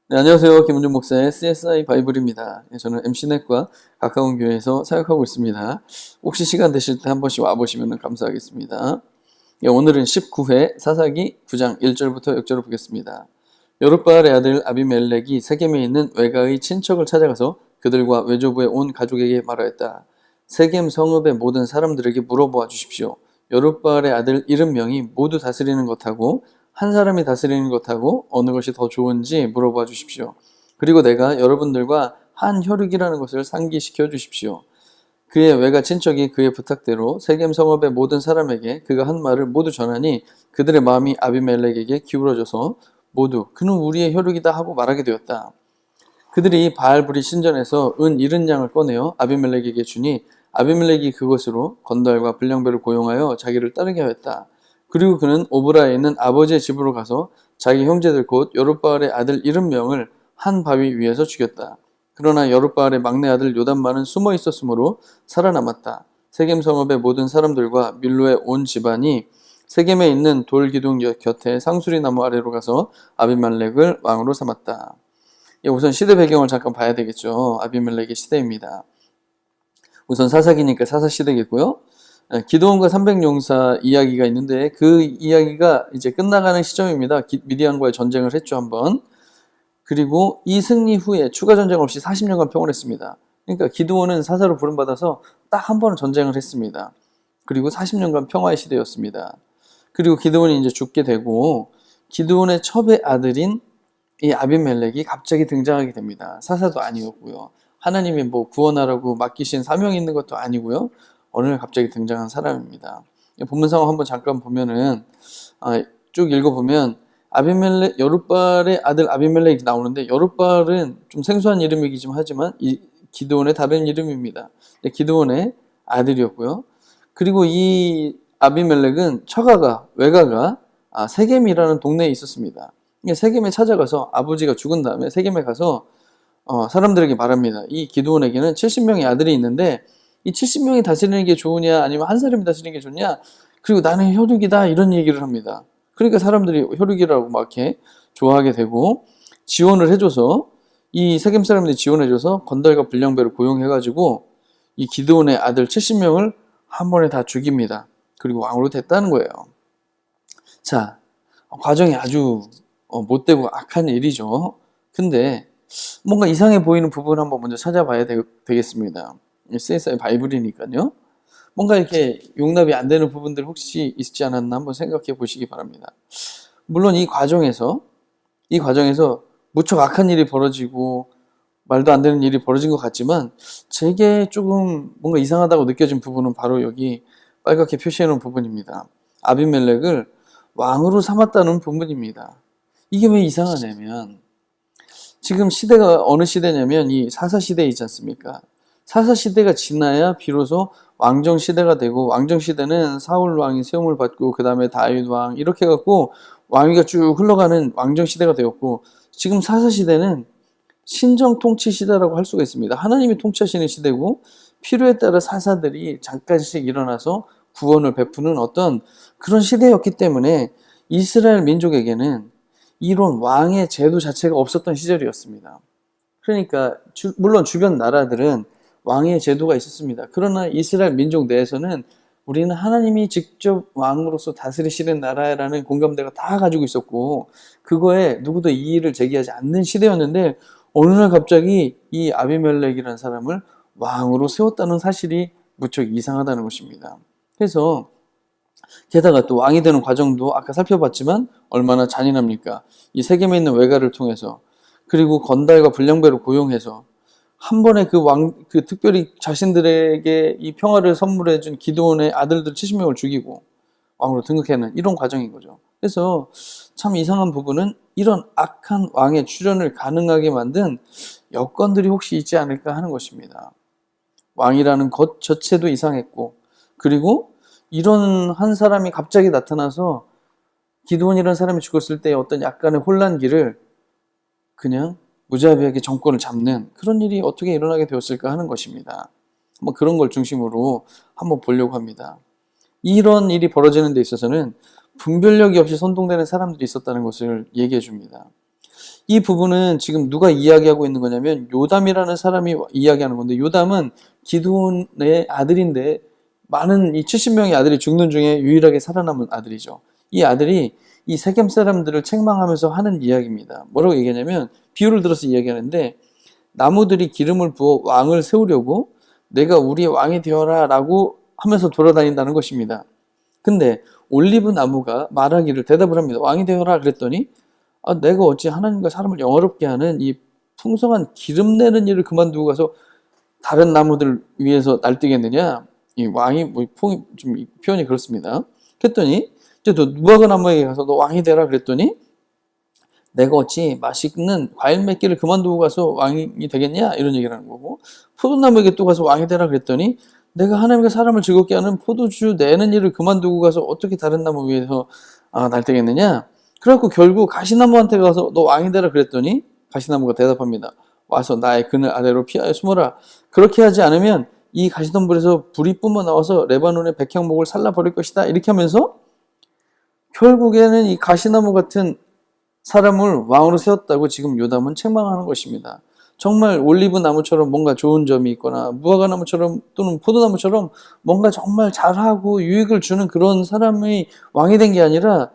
네, 안녕하세요. 김은중 목사의 CSI 바이블입니다. 네, 저는 MC넷과 가까운 교회에서 사역하고 있습니다. 혹시 시간 되실 때 한 번씩 와보시면 감사하겠습니다. 네, 오늘은 19회 사사기 9장 1절부터 6절을 보겠습니다. 여룻바알의 아들 아비멜렉이 세겜에 있는 외가의 친척을 찾아가서 그들과 외조부의 온 가족에게 말하였다. 세겜 성읍의 모든 사람들에게 물어보아 주십시오. 여룻바알의 아들 70명이 모두 다스리는 것하고 한 사람이 다스리는 것하고 어느 것이 더 좋은지 물어봐 주십시오. 그리고 내가 여러분들과 한 혈육이라는 것을 상기시켜 주십시오. 그의 외가 친척이 그의 부탁대로 세겜 성읍의 모든 사람에게 그가 한 말을 모두 전하니 그들의 마음이 아비멜렉에게 기울어져서 모두 그는 우리의 혈육이다 하고 말하게 되었다. 그들이 바알브리 신전에서 은 70양을 꺼내어 아비멜렉에게 주니 아비멜렉이 그것으로 건달과 불량배를 고용하여 자기를 따르게 하였다. 그리고 그는 오브라에 있는 아버지의 집으로 가서 자기 형제들 곧 여룻바알의 아들 70명을 한 바위 위에서 죽였다. 그러나 여룻바알의 막내 아들 요담만은 숨어 있었으므로 살아남았다. 세겜 성읍의 모든 사람들과 밀로의 온 집안이 세겜에 있는 돌기둥 곁에 상수리 나무 아래로 가서 아비멜렉을 왕으로 삼았다. 우선 시대 배경을 잠깐 봐야 되겠죠. 아비멜렉의 시대입니다. 우선 사사기니까 사사시대겠고요. 기드온과 300용사 이야기가 있는데 그 이야기가 이제 끝나가는 시점입니다. 미디안과의 전쟁을 했죠, 한번. 그리고 이 승리 후에 추가 전쟁 없이 40년간 평을 했습니다. 그러니까 기드온은 사사로 부름받아서 딱 한 번은 전쟁을 했습니다. 그리고 40년간 평화의 시대였습니다. 그리고 기드온이 이제 죽게 되고 기드온의 첩의 아들인 이 아비멜렉이 갑자기 등장하게 됩니다. 사사도 아니었고요. 하나님이 뭐 구원하라고 맡기신 사명이 있는 것도 아니고요. 어느 날 갑자기 등장한 사람입니다. 본문 상황 한번 잠깐 보면은 쭉 읽어보면 아비멜렉 여룻바알의 아들 아비멜렉이 나오는데 여룻바알은 좀 생소한 이름이긴 하지만 이 기드온의 다른 이름입니다. 기드온의 아들이었고요. 그리고 이 아비멜렉은 외가가 세겜이라는 동네에 있었습니다. 세겜에 찾아가서 아버지가 죽은 다음에 세겜에 가서 사람들에게 말합니다. 이 기드온에게는 70명의 아들이 있는데 이 70명이 다스리는 게 좋으냐 아니면 한 사람이 다스리는 게 좋냐, 그리고 나는 혈육이다 이런 얘기를 합니다. 그러니까 사람들이 혈육이라고 막 이렇게 좋아하게 되고 지원을 해줘서 이 세겜 사람들이 지원해줘서 건달과 불량배를 고용해가지고 이 기드온의 아들 70명을 한 번에 다 죽입니다. 그리고 왕으로 됐다는 거예요. 자, 과정이 아주 못되고 악한 일이죠. 근데 뭔가 이상해 보이는 부분을 한번 먼저 찾아봐야 되겠습니다. CSI 바이블이니까요. 뭔가 이렇게 용납이 안 되는 부분들 혹시 있지 않았나 한번 생각해 보시기 바랍니다. 물론 이 과정에서 무척 악한 일이 벌어지고 말도 안 되는 일이 벌어진 것 같지만 제게 조금 뭔가 이상하다고 느껴진 부분은 바로 여기 빨갛게 표시해 놓은 부분입니다. 아비멜렉을 왕으로 삼았다는 부분입니다. 이게 왜 이상하냐면 지금 시대가 어느 시대냐면 이 사사시대이지 않습니까? 사사시대가 지나야 비로소 왕정시대가 되고, 왕정시대는 사울왕이 세움을 받고 그 다음에 다윗왕 이렇게 해갖고 왕위가 쭉 흘러가는 왕정시대가 되었고, 지금 사사시대는 신정통치시대라고 할 수가 있습니다. 하나님이 통치하시는 시대고 필요에 따라 사사들이 잠깐씩 일어나서 구원을 베푸는 어떤 그런 시대였기 때문에 이스라엘 민족에게는 이런 왕의 제도 자체가 없었던 시절이었습니다. 그러니까 물론 주변 나라들은 왕의 제도가 있었습니다. 그러나 이스라엘 민족 내에서는 우리는 하나님이 직접 왕으로서 다스리시는 나라라는 공감대가 다 가지고 있었고, 그거에 누구도 이의를 제기하지 않는 시대였는데 어느 날 갑자기 이 아비멜렉이라는 사람을 왕으로 세웠다는 사실이 무척 이상하다는 것입니다. 그래서 게다가 또 왕이 되는 과정도 아까 살펴봤지만 얼마나 잔인합니까? 이 세겜에 있는 외가를 통해서, 그리고 건달과 불량배를 고용해서 한 번에 그 특별히 자신들에게 이 평화를 선물해준 기드온의 아들들 70명을 죽이고 왕으로 등극하는 이런 과정인 거죠. 그래서 참 이상한 부분은 이런 악한 왕의 출현을 가능하게 만든 여건들이 혹시 있지 않을까 하는 것입니다. 왕이라는 것 자체도 이상했고, 그리고 이런 한 사람이 갑자기 나타나서 기드온이라는 사람이 죽었을 때 어떤 약간의 혼란기를 그냥 무자비하게 정권을 잡는 그런 일이 어떻게 일어나게 되었을까 하는 것입니다. 뭐 그런 걸 중심으로 한번 보려고 합니다. 이런 일이 벌어지는 데 있어서는 분별력이 없이 선동되는 사람들이 있었다는 것을 얘기해 줍니다. 이 부분은 지금 누가 이야기하고 있는 거냐면 요담이라는 사람이 이야기하는 건데, 요담은 기드온의 아들인데 많은 이 70명의 아들이 죽는 중에 유일하게 살아남은 아들이죠. 이 아들이 이 세겜 사람들을 책망하면서 하는 이야기입니다. 뭐라고 얘기하냐면, 비유를 들어서 이야기하는데, 나무들이 기름을 부어 왕을 세우려고 내가 우리의 왕이 되어라 라고 하면서 돌아다닌다는 것입니다. 근데 올리브 나무가 말하기를, 대답을 합니다. 왕이 되어라 그랬더니, 내가 어찌 하나님과 사람을 영화롭게 하는 이 풍성한 기름 내는 일을 그만두고 가서 다른 나무들 위에서 날뛰겠느냐? 이 왕이, 좀 표현이 그렇습니다. 그랬더니 이제 또 무화과 나무에게 가서 너 왕이 되라 그랬더니, 내가 어찌 맛있는 과일 맺기를 그만두고 가서 왕이 되겠냐? 이런 얘기를 하는 거고, 포도나무에게 또 가서 왕이 되라 그랬더니, 내가 하나님과 사람을 즐겁게 하는 포도주 내는 일을 그만두고 가서 어떻게 다른 나무 위에서 날뛰겠느냐? 그래갖고 결국 가시나무한테 가서 너 왕이 되라 그랬더니, 가시나무가 대답합니다. 와서 나의 그늘 아래로 피하여 숨어라. 그렇게 하지 않으면 이 가시덤불에서 불이 뿜어 나와서 레바논의 백향목을 살라버릴 것이다. 이렇게 하면서 결국에는 이 가시나무 같은 사람을 왕으로 세웠다고 지금 요담은 책망하는 것입니다. 정말 올리브 나무처럼 뭔가 좋은 점이 있거나 무화과 나무처럼 또는 포도나무처럼 뭔가 정말 잘하고 유익을 주는 그런 사람이 왕이 된 게 아니라,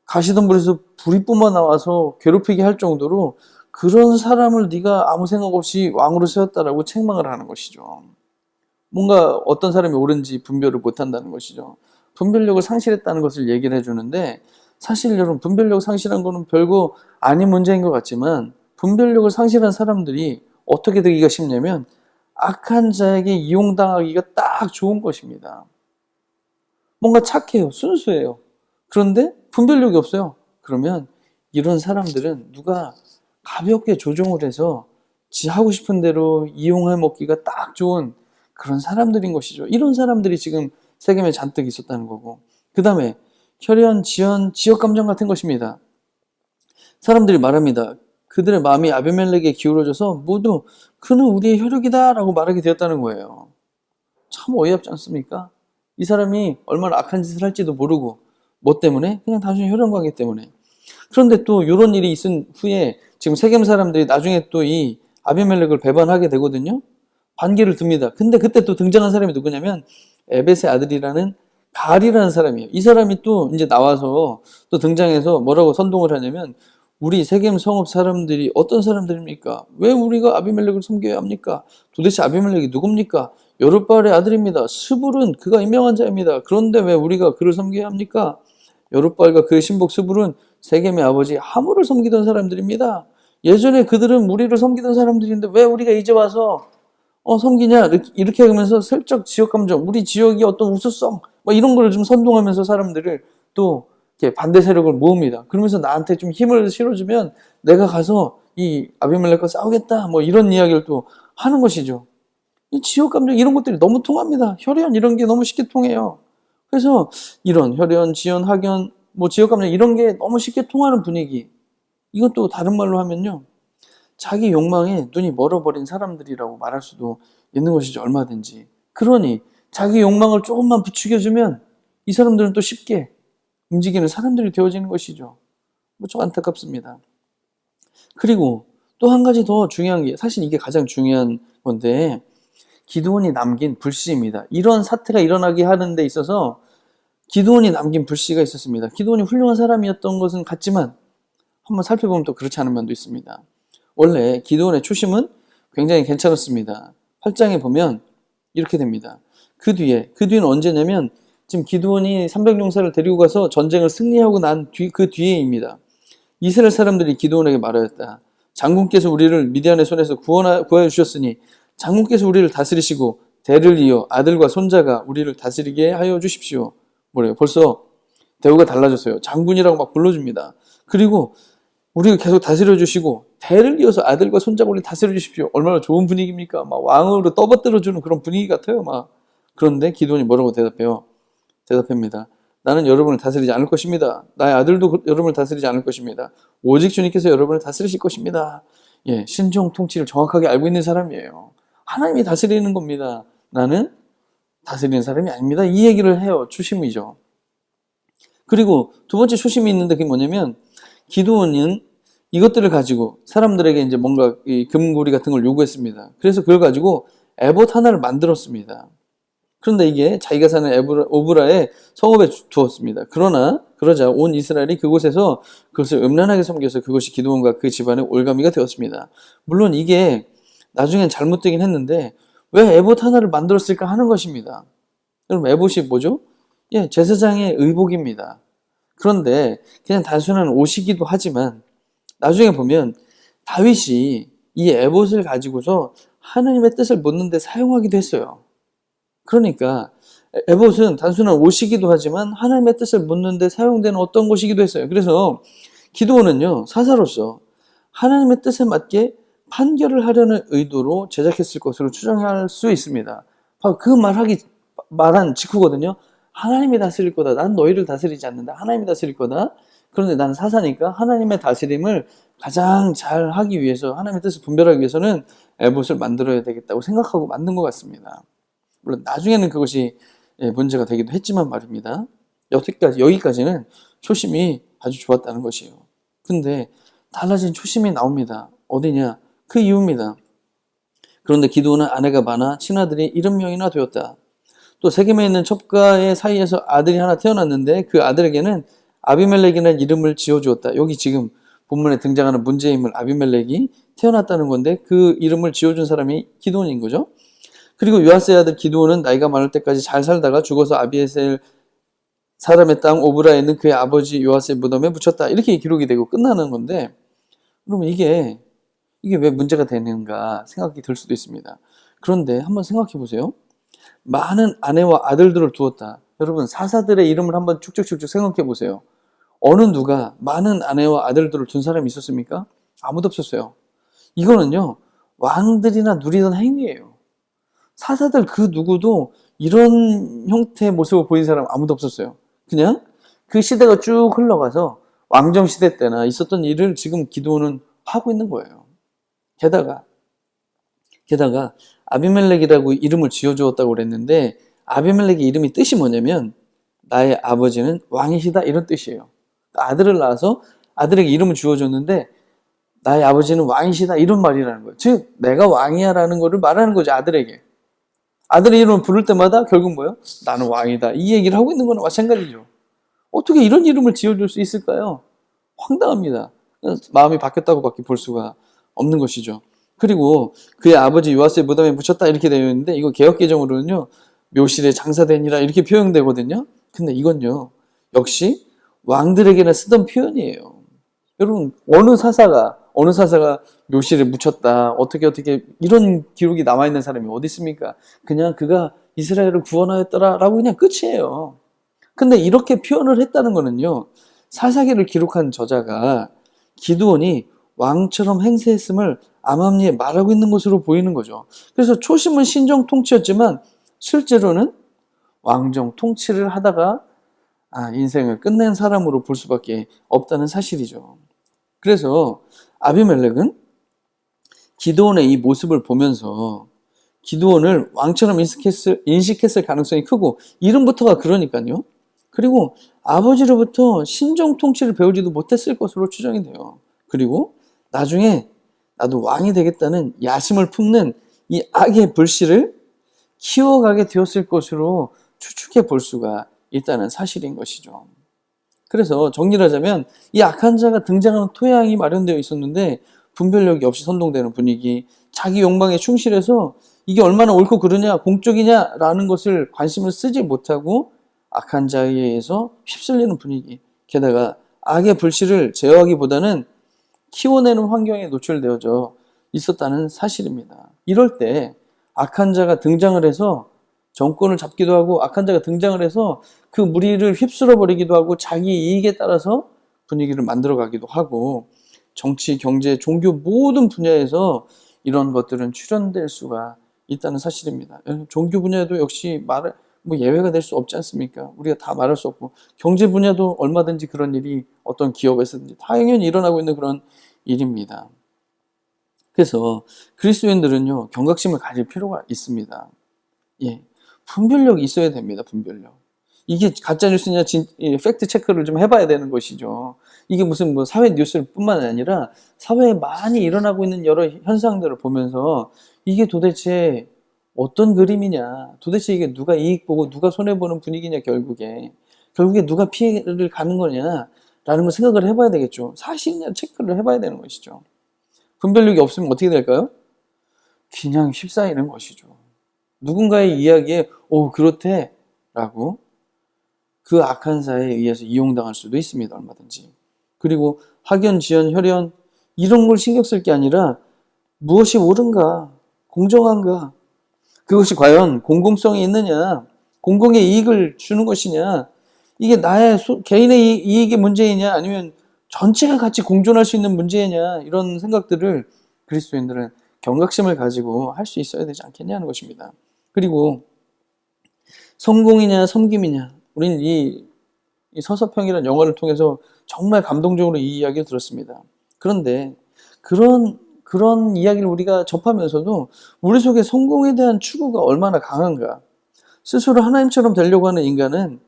가시덤불에서 불이 뿜어 나와서 괴롭히게 할 정도로 그런 사람을 네가 아무 생각 없이 왕으로 세웠다라고 책망을 하는 것이죠. 뭔가 어떤 사람이 옳은지 분별을 못한다는 것이죠. 분별력을 상실했다는 것을 얘기를 해주는데, 사실 여러분, 분별력 상실한 거는 별거 아닌 문제인 것 같지만, 분별력을 상실한 사람들이 어떻게 되기가 쉽냐면 악한 자에게 이용당하기가 딱 좋은 것입니다. 뭔가 착해요. 순수해요. 그런데 분별력이 없어요. 그러면 이런 사람들은 누가 가볍게 조종을 해서 지 하고 싶은 대로 이용해 먹기가 딱 좋은 그런 사람들인 것이죠. 이런 사람들이 지금 세겜에 잔뜩 있었다는 거고, 그 다음에 혈연, 지연, 지역감정 같은 것입니다. 사람들이 말합니다. 그들의 마음이 아비멜렉에 기울어져서 모두 그는 우리의 혈육이다 라고 말하게 되었다는 거예요. 참 어이없지 않습니까? 이 사람이 얼마나 악한 짓을 할지도 모르고, 뭐 때문에? 그냥 단순히 혈연관계 때문에. 그런데 또 이런 일이 있은 후에 지금 세겜 사람들이 나중에 또 이 아비멜렉을 배반하게 되거든요. 반기를 듭니다. 근데 그때 또 등장한 사람이 누구냐면 에벳의 아들이라는 갈이라는 사람이에요. 이 사람이 또 이제 나와서 또 등장해서 뭐라고 선동을 하냐면, 우리 세겜 성읍 사람들이 어떤 사람들입니까? 왜 우리가 아비멜렉을 섬겨야 합니까? 도대체 아비멜렉이 누굽니까? 여룻바알의 아들입니다. 스불은 그가 임명한 자입니다. 그런데 왜 우리가 그를 섬겨야 합니까? 여룻바알과 그의 신복 스불은 세겜의 아버지 하물을 섬기던 사람들입니다. 예전에 그들은 우리를 섬기던 사람들인데 왜 우리가 이제 와서 섬기냐? 이렇게 하면서 슬쩍 지역감정, 우리 지역이 어떤 우수성, 이런 걸 좀 선동하면서 사람들을 또 이렇게 반대 세력을 모읍니다. 그러면서 나한테 좀 힘을 실어주면 내가 가서 이 아비멜렉과 싸우겠다. 이런 이야기를 또 하는 것이죠. 이 지역감정 이런 것들이 너무 통합니다. 혈연 이런 게 너무 쉽게 통해요. 그래서 이런 혈연, 지연, 학연, 지역감정 이런 게 너무 쉽게 통하는 분위기. 이것도 다른 말로 하면요, 자기 욕망에 눈이 멀어버린 사람들이라고 말할 수도 있는 것이죠. 얼마든지. 그러니 자기 욕망을 조금만 부추겨주면 이 사람들은 또 쉽게 움직이는 사람들이 되어지는 것이죠. 좀 안타깝습니다. 그리고 또 한 가지 더 중요한 게, 사실 이게 가장 중요한 건데, 기드온이 남긴 불씨입니다. 이런 사태가 일어나게 하는 데 있어서 기드온이 남긴 불씨가 있었습니다. 기드온이 훌륭한 사람이었던 것은 같지만 한번 살펴보면 또 그렇지 않은 면도 있습니다. 원래 기드온의 초심은 굉장히 괜찮았습니다. 8장에 보면 이렇게 됩니다. 그 뒤에는 언제냐면 지금 기드온이 300용사를 데리고 가서 전쟁을 승리하고 난 그 뒤에입니다. 이스라엘 사람들이 기드온에게 말하였다. 장군께서 우리를 미디안의 손에서 구하여 주셨으니 장군께서 우리를 다스리시고 대를 이어 아들과 손자가 우리를 다스리게 하여 주십시오. 뭐래요? 벌써 대우가 달라졌어요. 장군이라고 막 불러줍니다. 그리고 우리를 계속 다스려 주시고 대를 이어서 아들과 손자가 우리를 다스려 주십시오. 얼마나 좋은 분위기입니까? 막 왕으로 떠받들어주는 그런 분위기 같아요. 그런데 기드온이 뭐라고 대답합니다. 나는 여러분을 다스리지 않을 것입니다. 나의 아들도 여러분을 다스리지 않을 것입니다. 오직 주님께서 여러분을 다스리실 것입니다. 신종 통치를 정확하게 알고 있는 사람이에요. 하나님이 다스리는 겁니다. 나는 다스리는 사람이 아닙니다. 이 얘기를 해요. 초심이죠. 그리고 두 번째 초심이 있는데 그게 뭐냐면, 기드온은 이것들을 가지고 사람들에게 이제 뭔가 이 금고리 같은 걸 요구했습니다. 그래서 그걸 가지고 에봇 하나를 만들었습니다. 그런데 이게 자기가 사는 오브라의 성읍에 두었습니다. 그러자 온 이스라엘이 그곳에서 그것을 음란하게 섬겨서 그것이 기드온과 그 집안의 올가미가 되었습니다. 물론 이게 나중엔 잘못되긴 했는데 왜 에봇 하나를 만들었을까 하는 것입니다. 그럼 에봇이 뭐죠? 예, 제사장의 의복입니다. 그런데 그냥 단순한 옷이기도 하지만 나중에 보면 다윗이 이 에봇을 가지고서 하나님의 뜻을 묻는 데 사용하기도 했어요. 그러니까 에봇은 단순한 옷이기도 하지만 하나님의 뜻을 묻는 데 사용되는 어떤 것이기도 했어요. 그래서 기드온은요, 사사로서 하나님의 뜻에 맞게 판결을 하려는 의도로 제작했을 것으로 추정할 수 있습니다. 바로 그 말한 직후거든요. 하나님이 다스릴 거다. 난 너희를 다스리지 않는다. 하나님이 다스릴 거다. 그런데 나는 사사니까 하나님의 다스림을 가장 잘 하기 위해서, 하나님의 뜻을 분별하기 위해서는 에봇을 만들어야 되겠다고 생각하고 만든 것 같습니다. 물론 나중에는 그것이 문제가 되기도 했지만 말입니다. 여기까지는 초심이 아주 좋았다는 것이에요. 근데 달라진 초심이 나옵니다. 어디냐? 그 이유입니다. 그런데 기드온은 아내가 많아 친아들이 70명이나 되었다. 또 세겜에 있는 첩가의 사이에서 아들이 하나 태어났는데 그 아들에게는 아비멜렉이라는 이름을 지어주었다. 여기 지금 본문에 등장하는 문제인물 아비멜렉이 태어났다는 건데 그 이름을 지어준 사람이 기드온인 거죠. 그리고 요아스의 아들 기드온은 나이가 많을 때까지 잘 살다가 죽어서 아비에셀 사람의 땅 오브라에 있는 그의 아버지 요아스의 무덤에 묻혔다. 이렇게 기록이 되고 끝나는 건데, 그러면 이게 왜 문제가 되는가 생각이 들 수도 있습니다. 그런데 한번 생각해 보세요. 많은 아내와 아들들을 두었다. 여러분, 사사들의 이름을 한번 쭉쭉쭉쭉 생각해 보세요. 어느 누가 많은 아내와 아들들을 둔 사람이 있었습니까? 아무도 없었어요. 이거는요, 왕들이나 누리던 행위예요. 사사들 그 누구도 이런 형태의 모습을 보인 사람 아무도 없었어요. 그냥 그 시대가 쭉 흘러가서 왕정 시대 때나 있었던 일을 지금 기드온은 하고 있는 거예요. 게다가 아비멜렉이라고 이름을 지어주었다고 그랬는데 아비멜렉의 이름이 뜻이 뭐냐면 나의 아버지는 왕이시다 이런 뜻이에요. 아들을 낳아서 아들에게 이름을 지어줬는데 나의 아버지는 왕이시다 이런 말이라는 거예요. 즉 내가 왕이야 라는 거를 말하는 거죠. 아들에게. 아들의 이름을 부를 때마다 결국 뭐예요? 나는 왕이다. 이 얘기를 하고 있는 거나 마찬가지죠. 어떻게 이런 이름을 지어줄 수 있을까요? 황당합니다. 마음이 바뀌었다고밖에 볼 수가 없는 것이죠. 그리고 그의 아버지 요아스의 무덤에 묻혔다 이렇게 되어 있는데 이거 개역개정으로는요. 묘실에 장사되니라 이렇게 표현되거든요. 근데 이건요. 역시 왕들에게는 쓰던 표현이에요. 여러분 어느 사사가 묘실에 묻혔다 어떻게 이런 기록이 남아있는 사람이 어디 있습니까? 그냥 그가 이스라엘을 구원하였더라 라고 그냥 끝이에요. 근데 이렇게 표현을 했다는 거는요. 사사기를 기록한 저자가 기드온이 왕처럼 행세했음을 암암리에 말하고 있는 것으로 보이는 거죠. 그래서 초심은 신정 통치였지만 실제로는 왕정 통치를 하다가 인생을 끝낸 사람으로 볼 수밖에 없다는 사실이죠. 그래서 아비멜렉은 기드온의 이 모습을 보면서 기드온을 왕처럼 인식했을 가능성이 크고 이름부터가 그러니까요. 그리고 아버지로부터 신정 통치를 배우지도 못했을 것으로 추정이 돼요. 그리고 나중에 나도 왕이 되겠다는 야심을 품는 이 악의 불씨를 키워가게 되었을 것으로 추측해 볼 수가 있다는 사실인 것이죠. 그래서 정리를 하자면 이 악한 자가 등장하는 토양이 마련되어 있었는데 분별력이 없이 선동되는 분위기, 자기 욕망에 충실해서 이게 얼마나 옳고 그르냐, 공적이냐라는 것을 관심을 쓰지 못하고 악한 자에 의해서 휩쓸리는 분위기, 게다가 악의 불씨를 제어하기보다는 키워내는 환경에 노출되어져 있었다는 사실입니다. 이럴 때 악한 자가 등장을 해서 정권을 잡기도 하고 악한 자가 등장을 해서 그 무리를 휩쓸어 버리기도 하고 자기 이익에 따라서 분위기를 만들어 가기도 하고 정치, 경제, 종교 모든 분야에서 이런 것들은 출현될 수가 있다는 사실입니다. 종교 분야도 역시 예외가 될 수 없지 않습니까? 우리가 다 말할 수 없고 경제 분야도 얼마든지 그런 일이 어떤 기업에서든지 당연히 일어나고 있는 그런 일입니다. 그래서 그리스도인들은요 경각심을 가질 필요가 있습니다. 분별력이 있어야 됩니다. 분별력. 이게 가짜 뉴스냐 팩트 체크를 좀 해봐야 되는 것이죠. 이게 무슨 뭐 사회 뉴스뿐만 아니라 사회에 많이 일어나고 있는 여러 현상들을 보면서 이게 도대체 어떤 그림이냐, 도대체 이게 누가 이익 보고 누가 손해 보는 분위기냐, 결국에 누가 피해를 가는 거냐라는 걸 생각을 해봐야 되겠죠. 사실이냐 체크를 해봐야 되는 것이죠. 분별력이 없으면 어떻게 될까요? 그냥 휩싸이는 것이죠. 누군가의 이야기에 그렇대 라고 그 악한 사에 의해서 이용당할 수도 있습니다. 얼마든지. 그리고 학연, 지연, 혈연 이런 걸 신경 쓸 게 아니라 무엇이 옳은가, 공정한가, 그것이 과연 공공성이 있느냐, 공공의 이익을 주는 것이냐, 이게 나의 개인의 이익의 문제이냐, 아니면 전체가 같이 공존할 수 있는 문제냐, 이런 생각들을 그리스도인들은 경각심을 가지고 할 수 있어야 되지 않겠냐는 것입니다. 그리고 성공이냐 섬김이냐, 우리는 이 서서평이라는 영화를 통해서 정말 감동적으로 이 이야기를 들었습니다. 그런데 그런 이야기를 우리가 접하면서도 우리 속에 성공에 대한 추구가 얼마나 강한가. 스스로 하나님처럼 되려고 하는 인간은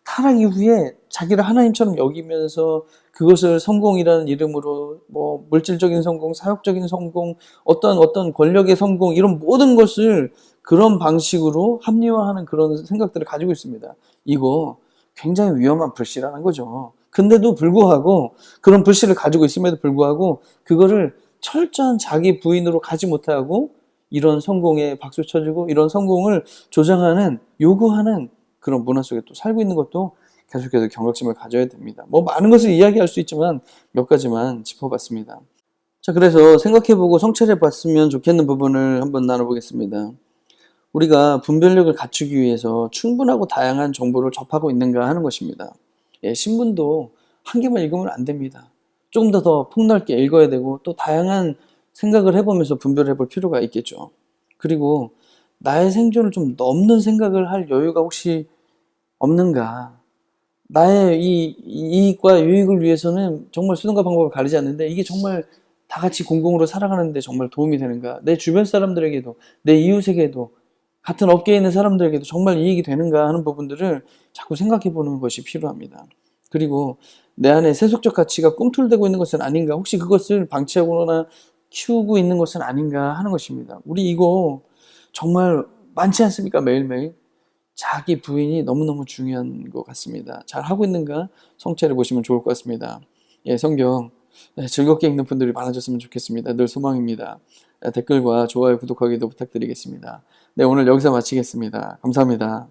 타락 이후에 자기를 하나님처럼 여기면서 그것을 성공이라는 이름으로 뭐 물질적인 성공, 사역적인 성공, 어떤 권력의 성공, 이런 모든 것을 그런 방식으로 합리화하는 그런 생각들을 가지고 있습니다. 이거 굉장히 위험한 불씨라는 거죠. 근데도 불구하고, 그런 불씨를 가지고 있음에도 불구하고 그거를 철저한 자기 부인으로 가지 못하고 이런 성공에 박수 쳐주고 이런 성공을 조장하는, 요구하는 그런 문화 속에 또 살고 있는 것도 계속해서 경각심을 가져야 됩니다. 뭐 많은 것을 이야기할 수 있지만 몇 가지만 짚어봤습니다. 자, 그래서 생각해보고 성찰해봤으면 좋겠는 부분을 한번 나눠보겠습니다. 우리가 분별력을 갖추기 위해서 충분하고 다양한 정보를 접하고 있는가 하는 것입니다. 신문도 한 개만 읽으면 안 됩니다. 조금 더 폭넓게 읽어야 되고 또 다양한 생각을 해보면서 분별해 볼 필요가 있겠죠. 그리고 나의 생존을 좀 넘는 생각을 할 여유가 혹시 없는가? 나의 이 이익과 유익을 위해서는 정말 수단과 방법을 가리지 않는데 이게 정말 다 같이 공공으로 살아가는데 정말 도움이 되는가? 내 주변 사람들에게도, 내 이웃에게도, 같은 업계에 있는 사람들에게도 정말 이익이 되는가 하는 부분들을 자꾸 생각해 보는 것이 필요합니다. 그리고 내 안에 세속적 가치가 꿈틀대고 있는 것은 아닌가? 혹시 그것을 방치하거나 키우고 있는 것은 아닌가 하는 것입니다. 우리 이거 정말 많지 않습니까? 매일매일. 자기 부인이 너무너무 중요한 것 같습니다. 잘 하고 있는가 성찰해 보시면 좋을 것 같습니다. 성경 즐겁게 읽는 분들이 많아졌으면 좋겠습니다. 늘 소망입니다. 댓글과 좋아요, 구독하기도 부탁드리겠습니다. 오늘 여기서 마치겠습니다. 감사합니다.